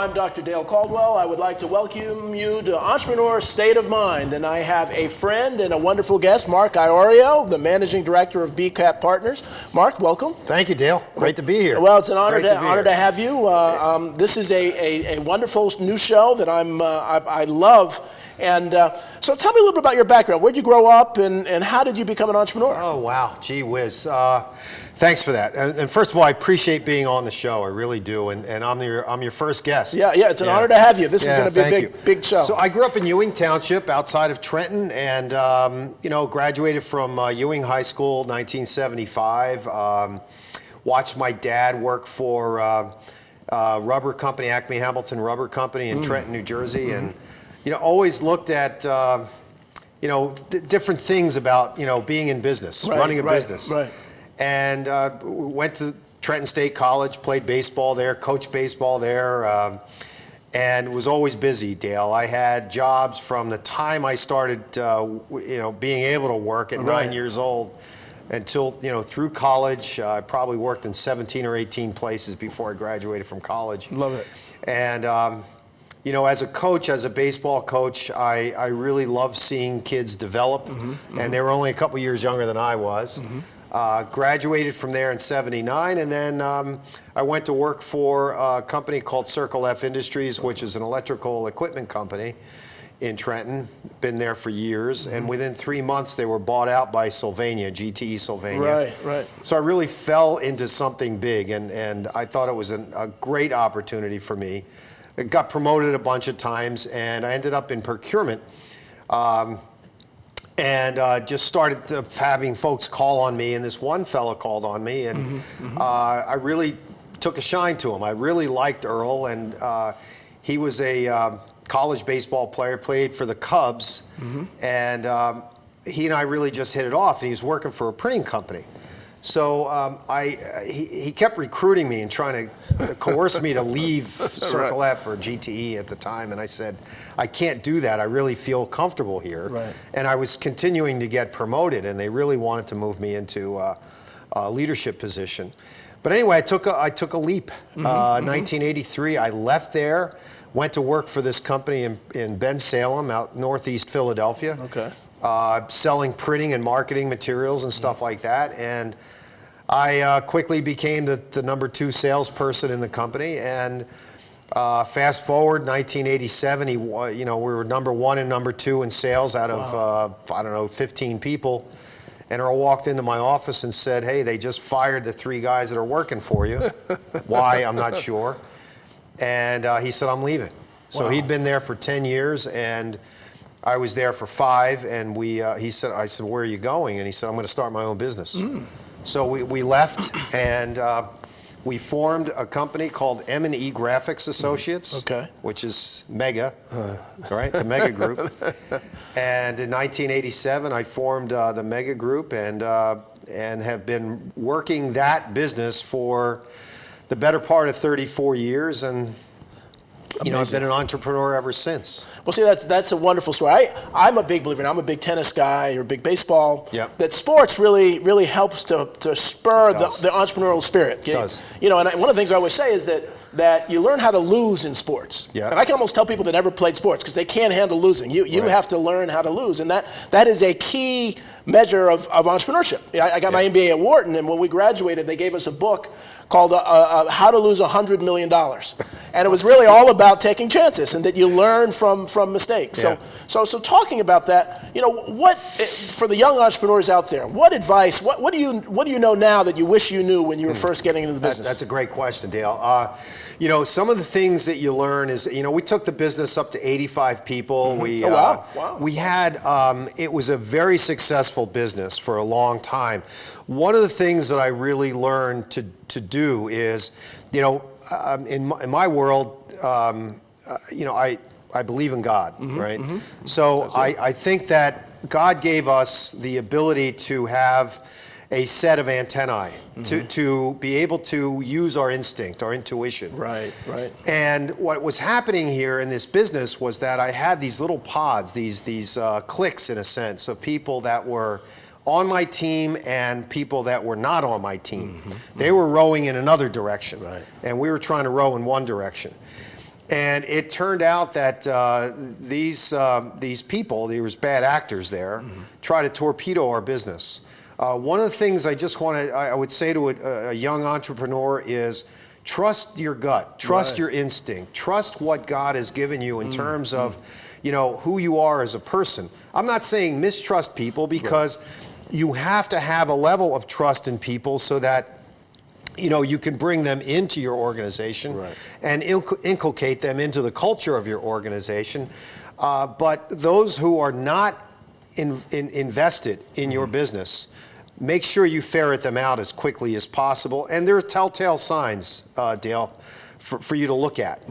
I'm Dr. Dale Caldwell. I would like to welcome you to Entrepreneur State of Mind. And I have a friend and a wonderful guest, Mark Iorio, the Managing Director of BCAT Partners. Mark, welcome. Thank you, Dale. Great to be here. Well, it's an honor to have you. This is a wonderful new show that I love. And so tell me a little bit about your background. Where'd you grow up and how did you become an entrepreneur? Oh, wow. Gee whiz. Thanks for that. And first of all, I appreciate being on the show. I really do. And I'm your first guest. Yeah, it's an honor to have you. This is going to be a big show. So I grew up in Ewing Township outside of Trenton and, graduated from Ewing High School, 1975. Watched my dad work for rubber company, Acme Hamilton Rubber Company in Trenton, New Jersey. And always looked at, different things about, being in business, running a business. Right. And went to Trenton State College, played baseball there, coached baseball there, and was always busy, Dale. I had jobs from the time I started, being able to work at 9 years old until, through college. I probably worked in 17 or 18 places before I graduated from college. Love it. And, as a coach, as a baseball coach, I really love seeing kids develop, and they were only a couple years younger than I was. Graduated from there in '79, and then I went to work for a company called Circle F Industries, which is an electrical equipment company in Trenton. Been there for years, and within 3 months they were bought out by Sylvania, GTE Sylvania. Right. So I really fell into something big, and I thought it was a great opportunity for me. I got promoted a bunch of times, and I ended up in procurement. And just started having folks call on me, and this one fella called on me, and I really took a shine to him. I really liked Earl, and he was a college baseball player, played for the Cubs, and he and I really just hit it off, and he was working for a printing company. So he kept recruiting me and trying to coerce me to leave Circle F or GTE at the time. And I said, I can't do that. I really feel comfortable here. Right. And I was continuing to get promoted, and they really wanted to move me into a leadership position. But anyway, I took a leap. 1983, I left there, went to work for this company in Bensalem, out northeast Philadelphia. Okay. Selling printing and marketing materials and stuff like that. And I quickly became the number 2 salesperson in the company. And fast forward, 1987, we were number 1 and number 2 in sales out of, 15 people. And Earl walked into my office and said, hey, they just fired the 3 guys that are working for you. Why, I'm not sure. And he said, I'm leaving. So he'd been there for 10 years, and I was there for 5, and I said, where are you going? And he said, I'm going to start my own business. So we left, and we formed a company called M&E Graphics Associates, which is Mega, right? The Mega Group. And in 1987, I formed the Mega Group, and have been working that business for the better part of 34 years, and I've been an entrepreneur ever since. Well, see, that's a wonderful story. I'm a big believer, and I'm a big tennis guy or a big baseball. Yep. That sports really helps to spur the entrepreneurial spirit. It does. And one of the things I always say is that you learn how to lose in sports. Yeah. And I can almost tell people that never played sports because they can't handle losing. You have to learn how to lose, and that is a key measure of entrepreneurship. I got my MBA at Wharton, and when we graduated, they gave us a book called How to Lose $100 Million. And it was really all about taking chances and that you learn from mistakes. Yeah. So talking about that, what for the young entrepreneurs out there, what advice, what do you know now that you wish you knew when you were first getting into the business? That's a great question, Dale. Some of the things that you learn is, we took the business up to 85 people. We had, it was a very successful business for a long time. One of the things that I really learned to do is, in my world, I believe in God, right? So I think that God gave us the ability to have a set of antennae to be able to use our instinct, our intuition. Right. And what was happening here in this business was that I had these little pods, these cliques in a sense of people that were on my team and people that were not on my team. They were rowing in another direction, and we were trying to row in one direction. And it turned out that these people, there was bad actors there, try to torpedo our business. One of the things I would say to a young entrepreneur is trust your gut, trust your instinct, trust what God has given you in terms of, who you are as a person. I'm not saying mistrust people, because you have to have a level of trust in people so that you can bring them into your organization and inculcate them into the culture of your organization. But those who are not invested in your business, make sure you ferret them out as quickly as possible. And there are telltale signs, Dale, for you to look at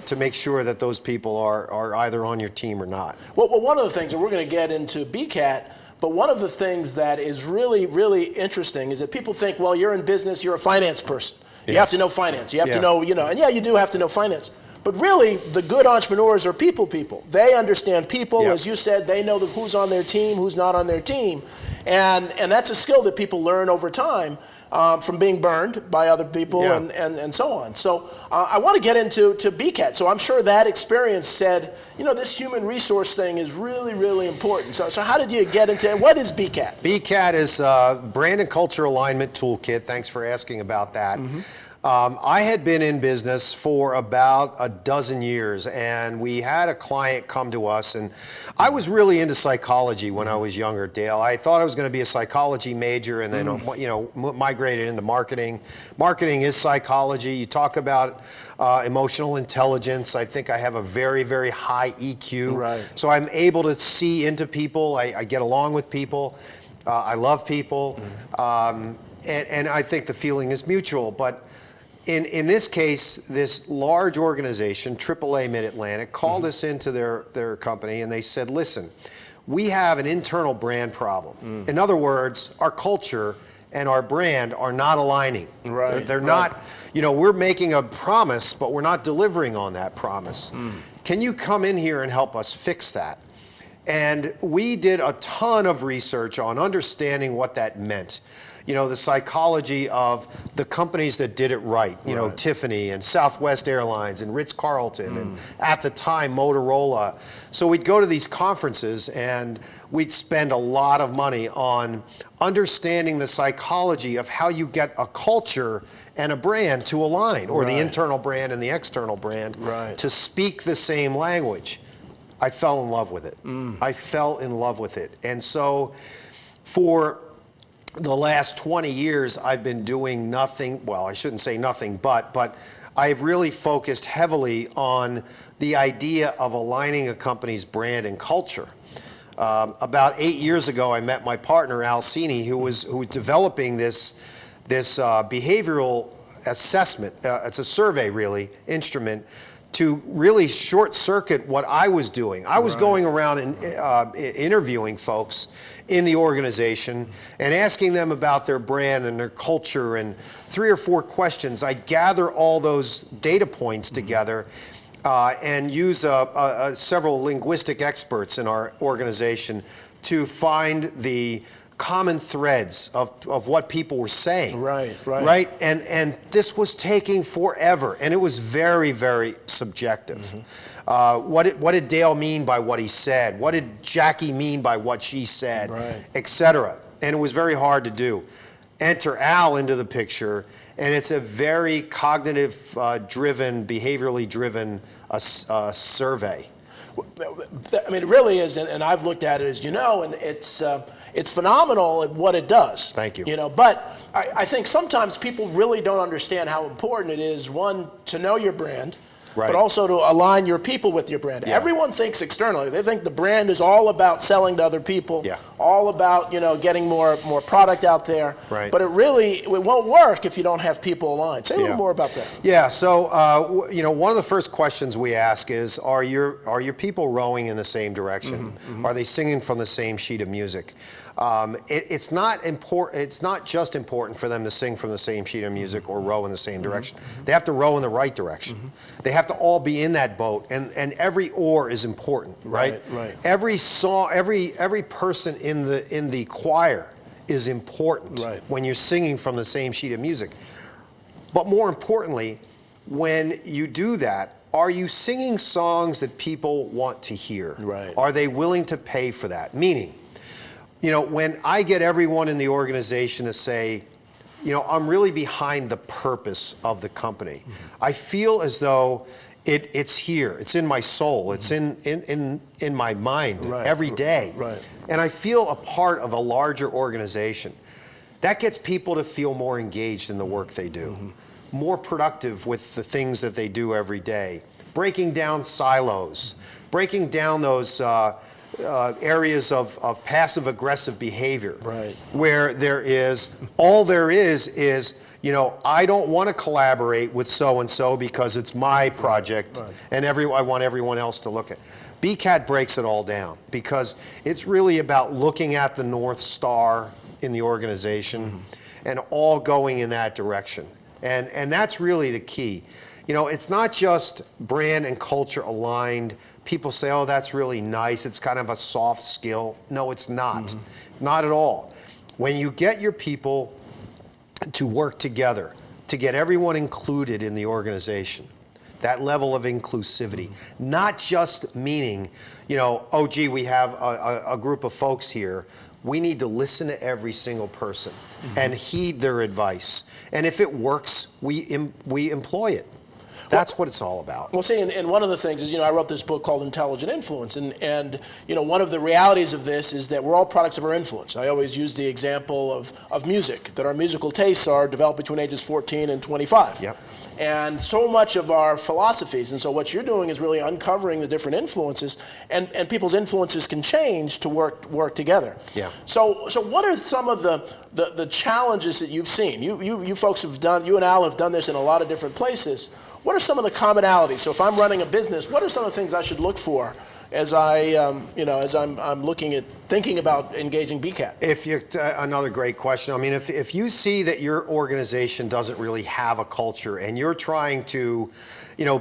to make sure that those people are either on your team or not. Well, one of the things, and we're going to get into BCAT, but one of the things that is really, really interesting is that people think, well, you're in business, you're a finance person. You have to know finance. You have to know, and you do have to know finance. But really, the good entrepreneurs are people. They understand people. As you said, they know who's on their team, who's not on their team. And that's a skill that people learn over time from being burned by other people and so on. So I want to get into BCAT. So I'm sure that experience said, this human resource thing is really, really important. So how did you get into it? What is BCAT? BCAT is Brand Culture Alignment Toolkit. Thanks for asking about that. I had been in business for about a dozen years, and we had a client come to us, and I was really into psychology when I was younger, Dale. I thought I was going to be a psychology major, and then migrated into marketing. Marketing is psychology. You talk about emotional intelligence. I think I have a very, very high EQ. So I'm able to see into people. I get along with people. I love people. And I think the feeling is mutual. But in this case, this large organization, AAA Mid-Atlantic, called us into their company, and they said, listen, we have an internal brand problem. In other words, our culture and our brand are not aligning. They're not, we're making a promise, but we're not delivering on that promise. Can you come in here and help us fix that? And we did a ton of research on understanding what that meant. The psychology of the companies that did it right, Tiffany and Southwest Airlines and Ritz-Carlton and at the time Motorola. So we'd go to these conferences and we'd spend a lot of money on understanding the psychology of how you get a culture and a brand to align, or the internal brand and the external brand to speak the same language. I fell in love with it. I fell in love with it. And so for the last 20 years, I've been doing nothing, well, I shouldn't say nothing, but I've really focused heavily on the idea of aligning a company's brand and culture. About 8 years ago, I met my partner, Al Cini, who was developing this behavioral assessment. It's a survey, really, instrument to really short circuit what I was doing. I was going around and interviewing folks in the organization and asking them about their brand and their culture, and 3 or 4 questions. I gather all those data points together and use several linguistic experts in our organization to find the common threads of what people were saying. Right? And this was taking forever, and it was very, very subjective. What did Dale mean by what he said? What did Jackie mean by what she said? Etc. And it was very hard to do. Enter Al into the picture, and it's a very cognitive driven, behaviorally driven survey. I mean, it really is, and I've looked at it, as you know, and it's phenomenal at what it does. Thank you. But I think sometimes people really don't understand how important it is, one, to know your brand, but also to align your people with your brand. Everyone thinks externally. They think the brand is all about selling to other people, all about getting more product out there. But it won't work if you don't have people aligned. Say a little more about that. Yeah. So one of the first questions we ask is, are your people rowing in the same direction? Are they singing from the same sheet of music? It's not important. It's not just important for them to sing from the same sheet of music or row in the same direction. They have to row in the right direction. They have to all be in that boat, and every oar is important, right? Every song, every person in the choir is important when you're singing from the same sheet of music. But more importantly, when you do that, are you singing songs that people want to hear? Right. Are they willing to pay for that? Meaning, when I get everyone in the organization to say, I'm really behind the purpose of the company. I feel as though it's here. It's in my soul. It's in my mind every day. Right. And I feel a part of a larger organization. That gets people to feel more engaged in the work they do, more productive with the things that they do every day, breaking down silos, breaking down those areas of passive-aggressive behavior, where all there is, I don't want to collaborate with so-and-so because it's my project, and I want everyone else to look at. BCAT breaks it all down because it's really about looking at the North Star in the organization and all going in that direction. And that's really the key. It's not just brand and culture aligned. People say, oh, that's really nice. It's kind of a soft skill. No, it's not. Not at all. When you get your people to work together, to get everyone included in the organization, that level of inclusivity, not just meaning, oh, gee, we have a group of folks here. We need to listen to every single person and heed their advice. And if it works, we employ it. That's what it's all about. Well, see, and one of the things is, I wrote this book called Intelligent Influence, and one of the realities of this is that we're all products of our influence. I always use the example of music, that our musical tastes are developed between ages 14 and 25. Yep. And so much of our philosophies, and so what you're doing is really uncovering the different influences, and people's influences can change to work together. Yeah. So what are some of the challenges that you've seen? You folks have done, you and Al have done this in a lot of different places. What are some of the commonalities? So if I'm running a business, what are some of the things I should look for as I'm looking at thinking about engaging BCAT? Another great question. I mean, if you see that your organization doesn't really have a culture and you're trying to,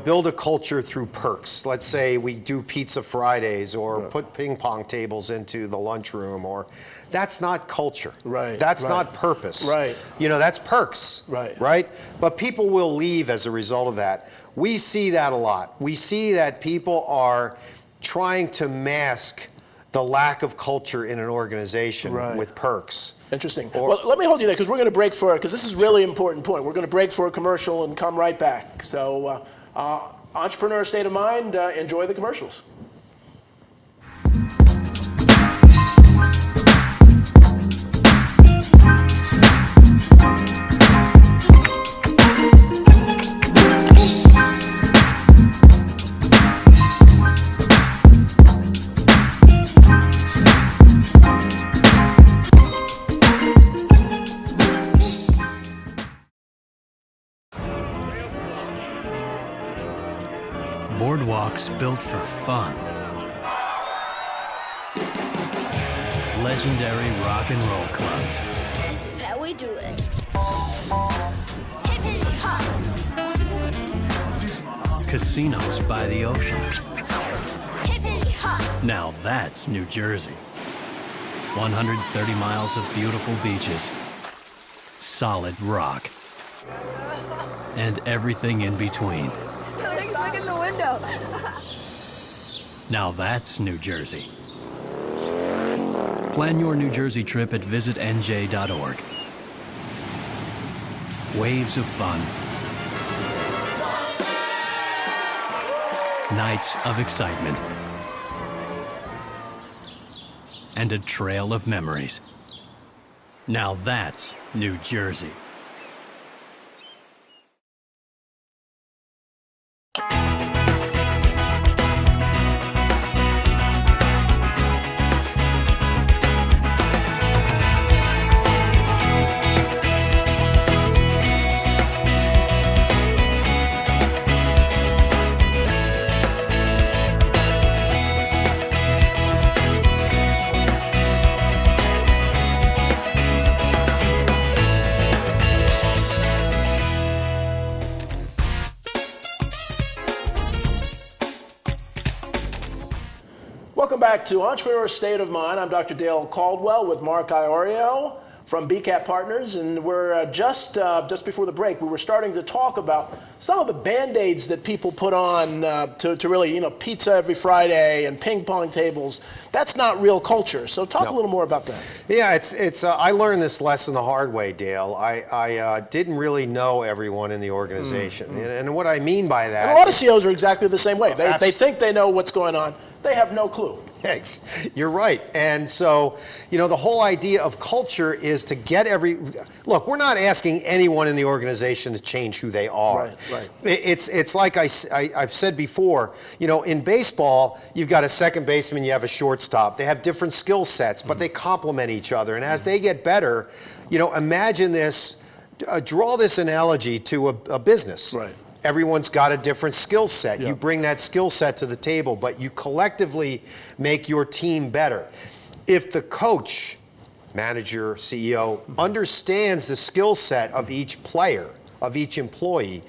build a culture through perks. Let's say we do Pizza Fridays or put ping pong tables into the lunchroom, or that's not culture. Right. That's not purpose. Right. That's perks. Right. Right. But people will leave as a result of that. We see that a lot. We see that people are trying to mask the lack of culture in an organization with perks. Interesting. Well, let me hold you there because we're going to break because this is a really important point. We're going to break for a commercial and come right back. So, Entrepreneur State of Mind, enjoy the commercials. Boardwalks built for fun. Legendary rock and roll clubs. This is how we do it. Hip hip hop. Casinos by the ocean. Hip hip hop. Now that's New Jersey. 130 miles of beautiful beaches. Solid rock. And everything in between. Look in the window. Now that's New Jersey. Plan your New Jersey trip at visitnj.org. Waves of fun. Nights of excitement. And a trail of memories. Now that's New Jersey. Welcome back to Entrepreneurial State of Mind. I'm Dr. Dale Caldwell with Mark Iorio from BCAT Partners, and we're just before the break, we were starting to talk about some of the Band-Aids that people put on to really, pizza every Friday and ping pong tables. That's not real culture. So talk a little more about that. Yeah, it's. I learned this lesson the hard way, Dale. I didn't really know everyone in the organization, and what I mean by that. And a lot of CEOs are exactly the same way. They think they know what's going on. They have no clue. You're right. And so, the whole idea of culture is to get look, we're not asking anyone in the organization to change who they are. Right. It's like I've said before, in baseball, you've got a second baseman, you have a shortstop. They have different skill sets, but they complement each other. And as they get better, imagine this, draw this analogy to a business. Right. Everyone's got a different skill set. Yeah. You bring that skill set to the table, but you collectively make your team better. If the coach, manager, CEO understands the skill set of each player, of each employee,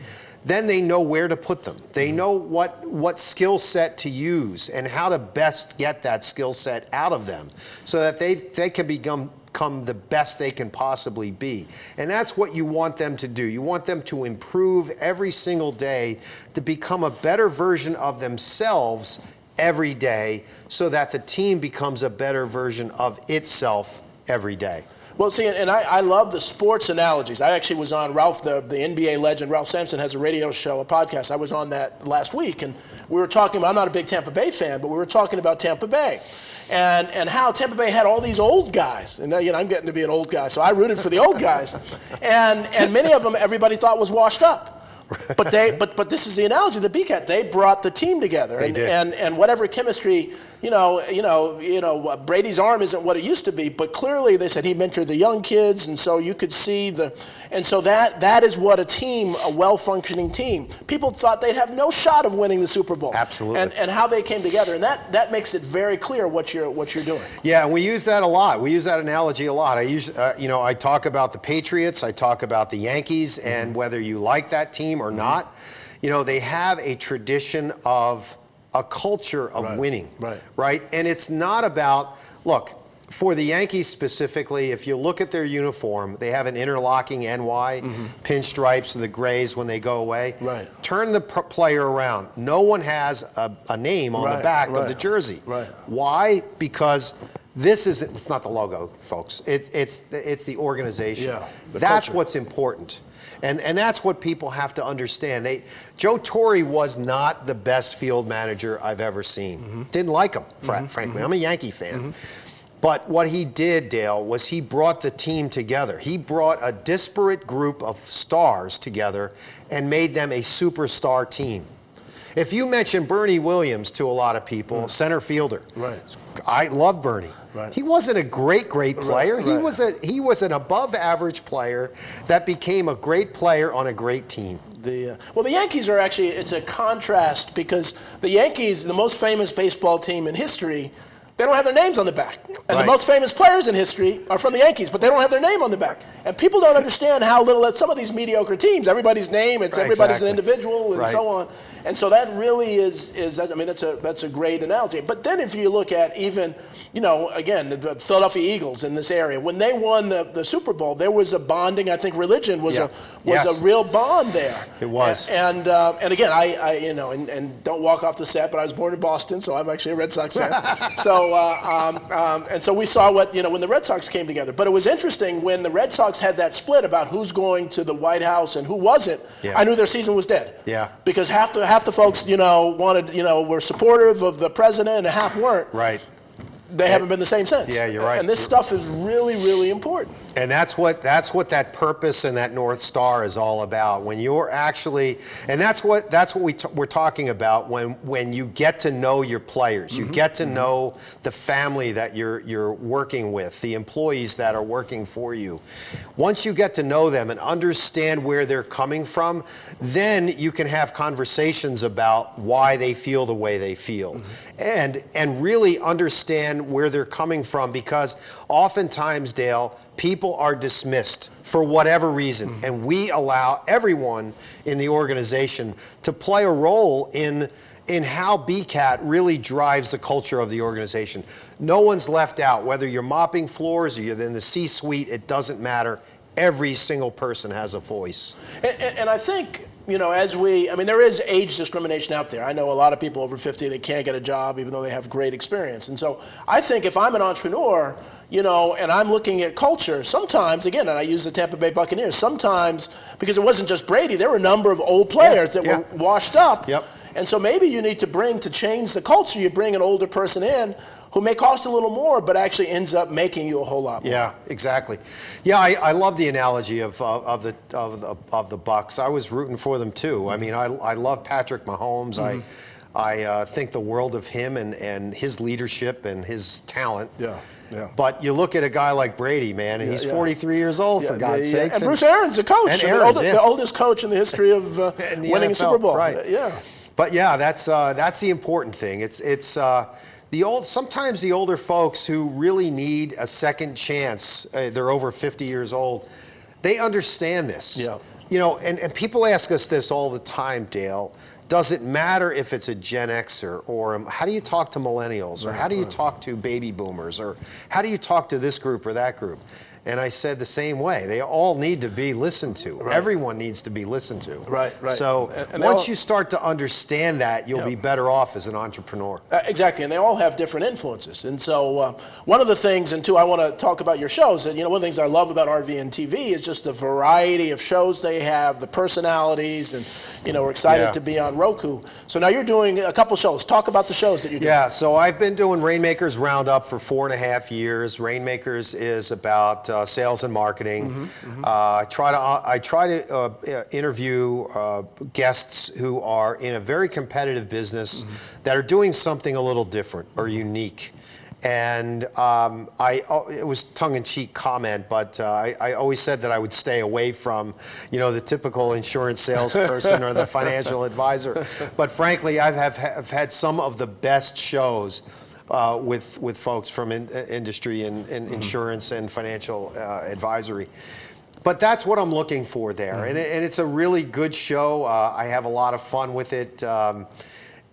then they know where to put them. They know what skill set to use and how to best get that skill set out of them so that they can become the best they can possibly be. And that's what you want them to do. You want them to improve every single day to become a better version of themselves every day so that the team becomes a better version of itself every day. Well, see, and I love the sports analogies. I actually was on Ralph, the NBA legend, Ralph Sampson has a radio show, a podcast. I was on that last week, and we were talking about, I'm not a big Tampa Bay fan, but we were talking about Tampa Bay. And how Tampa Bay had all these old guys. And I'm getting to be an old guy, so I rooted for the old guys. And many of them, everybody thought was washed up. But this is the analogy, the BCAT, they brought the team together. They did. And whatever chemistry, Brady's arm isn't what it used to be, but clearly they said he mentored the young kids, and so you could see and so that is what a well-functioning team. People thought they'd have no shot of winning the Super Bowl. Absolutely. And how they came together, and that makes it very clear what you're doing. Yeah, and we use that a lot. We use that analogy a lot. I talk about the Patriots, I talk about the Yankees, and whether you like that team or not, they have a tradition of a culture of winning, right? And it's not about, look, for the Yankees specifically, if you look at their uniform, they have an interlocking NY, pinstripes, the grays when they go away. Right. Turn the player around. No one has a name on the back of the jersey. Right. Why? Because it's not the logo, folks. It's the organization. Yeah, the That's culture. what's important. And that's what people have to understand. Joe Torre was not the best field manager I've ever seen. Didn't like him, frankly. I'm a Yankee fan. But what he did, Dale, was he brought the team together. He brought a disparate group of stars together and made them a superstar team. If you mention Bernie Williams to a lot of people, center fielder. Right. I love Bernie. Right. He wasn't a great player. Right. He was an above average player that became a great player on a great team. The Yankees are actually, it's a contrast because the Yankees, the most famous baseball team in history, they don't have their names on the back. And the most famous players in history are from the Yankees, but they don't have their name on the back. And people don't understand how little that some of these mediocre teams, everybody's name, everybody's an individual and so on. And so that really is that's a great analogy. But then if you look at even, again, the Philadelphia Eagles in this area, when they won the Super Bowl, there was a bonding, I think religion was a real bond there. It was. And again, and don't walk off the set, but I was born in Boston, so I'm actually a Red Sox fan. And so we saw when the Red Sox came together. But it was interesting when the Red Sox had that split about who's going to the White House and who wasn't. Yeah. I knew their season was dead. Yeah. Because half the folks, were supportive of the president and half weren't. Right. They haven't been the same since. Yeah, you're right. And this stuff is really, really important. And that's what that purpose and that North Star is all about. When you're actually, and that's what we're talking about when you get to know your players, you get to know the family that you're working with, the employees that are working for you. Once you get to know them and understand where they're coming from, then you can have conversations about why they feel the way they feel, and really understand where they're coming from, because oftentimes, Dale, people are dismissed for whatever reason, and we allow everyone in the organization to play a role in in how BCAT really drives the culture of the organization. No one's left out. Whether you're mopping floors or you're in the C-suite, it doesn't matter. Every single person has a voice. And I think, there is age discrimination out there. I know a lot of people over 50 that can't get a job even though they have great experience. And so I think if I'm an entrepreneur, and I'm looking at culture, sometimes, again, and I use the Tampa Bay Buccaneers, sometimes, because it wasn't just Brady, there were a number of old players that were washed up. Yep. And so maybe you need to change the culture. You bring an older person in who may cost a little more, but actually ends up making you a whole lot more. Yeah, exactly. Yeah, I love the analogy of the Bucs. I was rooting for them too. I mean, I love Patrick Mahomes. I think the world of him and his leadership and his talent. Yeah. Yeah. But you look at a guy like Brady, man, and he's 43 years old, for God's sakes. And Bruce Arians, the coach, the oldest coach in the history of winning a Super Bowl. Right. Yeah. But yeah, that's the important thing. Sometimes the older folks who really need a second chance, they're over 50 years old, they understand this. Yeah. And people ask us this all the time, Dale. Does it matter if it's a Gen Xer, or how do you talk to millennials, or how do you talk to baby boomers, or how do you talk to this group or that group? And I said the same way. They all need to be listened to. Right. Everyone needs to be listened to. Right. So once you start to understand that, you'll be better off as an entrepreneur. Exactly, and they all have different influences. And so one of the things, and two, I want to talk about your shows. And one of the things I love about RV and TV is just the variety of shows they have, the personalities, and we're excited to be on Roku. So now you're doing a couple shows. Talk about the shows that you're doing. Yeah, so I've been doing Rainmakers Roundup for 4.5 years. Rainmakers is about sales and marketing. I try to interview guests who are in a very competitive business that are doing something a little different or unique. And it was tongue-in-cheek comment, but I always said that I would stay away from, the typical insurance salesperson or the financial advisor. But frankly, I've had some of the best shows with folks from industry and insurance and financial advisory. But that's what I'm looking for there. And it's a really good show. I have a lot of fun with it.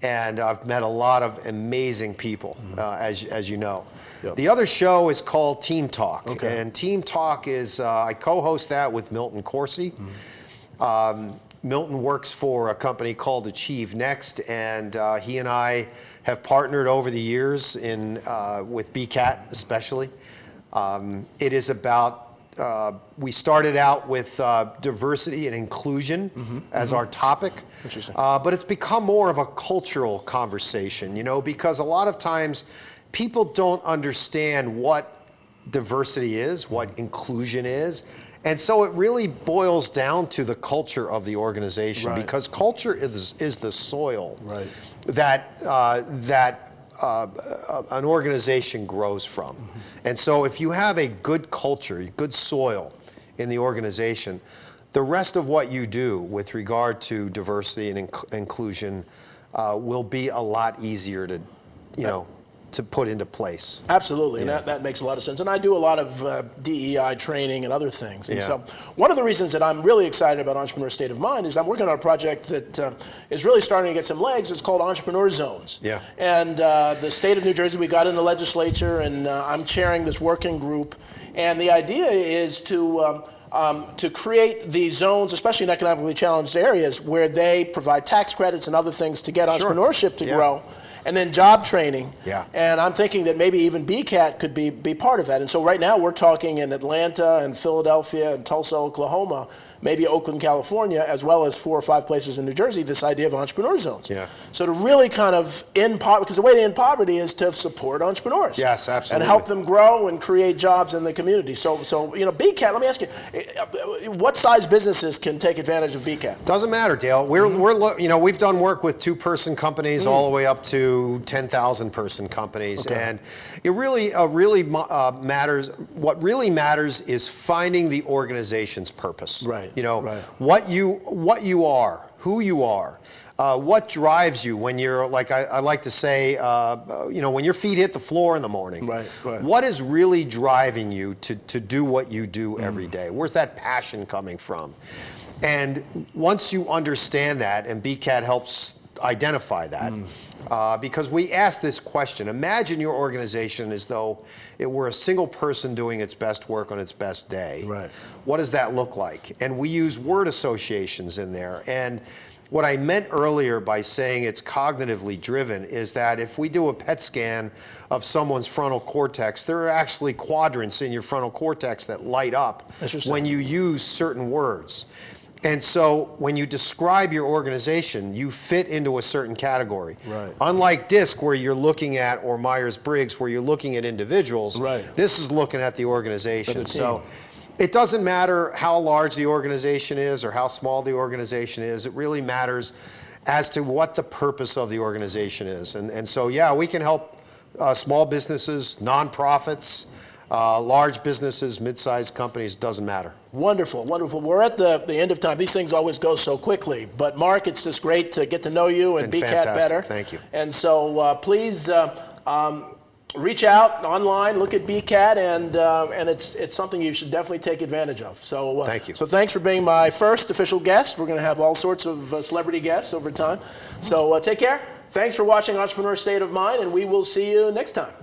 And I've met a lot of amazing people, as you know. Yep. The other show is called Team Talk. Okay. And Team Talk is, I co-host that with Milton Corsi. Milton works for a company called Achieve Next, and he and I have partnered over the years with BCAT especially. It is about, we started out with diversity and inclusion as our topic, but it's become more of a cultural conversation, because a lot of times people don't understand what diversity is, what inclusion is. And so it really boils down to the culture of the organization, because culture is the soil that an organization grows from. And so if you have a good culture, good soil in the organization, the rest of what you do with regard to diversity and inclusion will be a lot easier to, to put into place. Absolutely, and that makes a lot of sense. And I do a lot of DEI training and other things. And so one of the reasons that I'm really excited about Entrepreneur State of Mind is I'm working on a project that is really starting to get some legs. It's called Entrepreneur Zones. Yeah. And the state of New Jersey, we got in the legislature, and I'm chairing this working group. And the idea is to create these zones, especially in economically challenged areas, where they provide tax credits and other things to get entrepreneurship to grow. And then job training. Yeah. And I'm thinking that maybe even BCAT could be part of that. And so right now we're talking in Atlanta and Philadelphia and Tulsa, Oklahoma, maybe Oakland, California, as well as 4 or 5 places in New Jersey, this idea of entrepreneur zones. Yeah. So to really kind of end poverty, because the way to end poverty is to support entrepreneurs. Yes, absolutely. And help them grow and create jobs in the community. So BCAT, let me ask you, what size businesses can take advantage of BCAT? Doesn't matter, Dale. We've done work with 2-person companies all the way up to 10,000-person companies, and it really matters. What really matters is finding the organization's purpose. Right. What you are, who you are, what drives you when you're, like I like to say, when your feet hit the floor in the morning. Right. What is really driving you to do what you do every day? Where's that passion coming from? And once you understand that, and BCAT helps identify that. Because we asked this question. Imagine your organization as though it were a single person doing its best work on its best day. Right. What does that look like? And we use word associations in there. And what I meant earlier by saying it's cognitively driven is that if we do a PET scan of someone's frontal cortex, there are actually quadrants in your frontal cortex that light up when you use certain words. And so when you describe your organization, you fit into a certain category. Right. Unlike DISC, where you're looking at, or Myers-Briggs, where you're looking at individuals, Right. this is looking at the organization. At the So team. it doesn't matter how large the organization is or how small the organization is. It really matters as to what the purpose of the organization is. And so, yeah, we can help small businesses, nonprofits, large businesses, mid-sized companies, doesn't matter. Wonderful, wonderful. We're at the end of time. These things always go so quickly. But Mark, it's just great to get to know you and Been BCAT fantastic. better. Thank you. And so please reach out online, look at BCAT, and it's something you should definitely take advantage of. So Thank you. So thanks for being my first official guest. We're going to have all sorts of celebrity guests over time. So take care. Thanks for watching Entrepreneur State of Mind, and we will see you next time.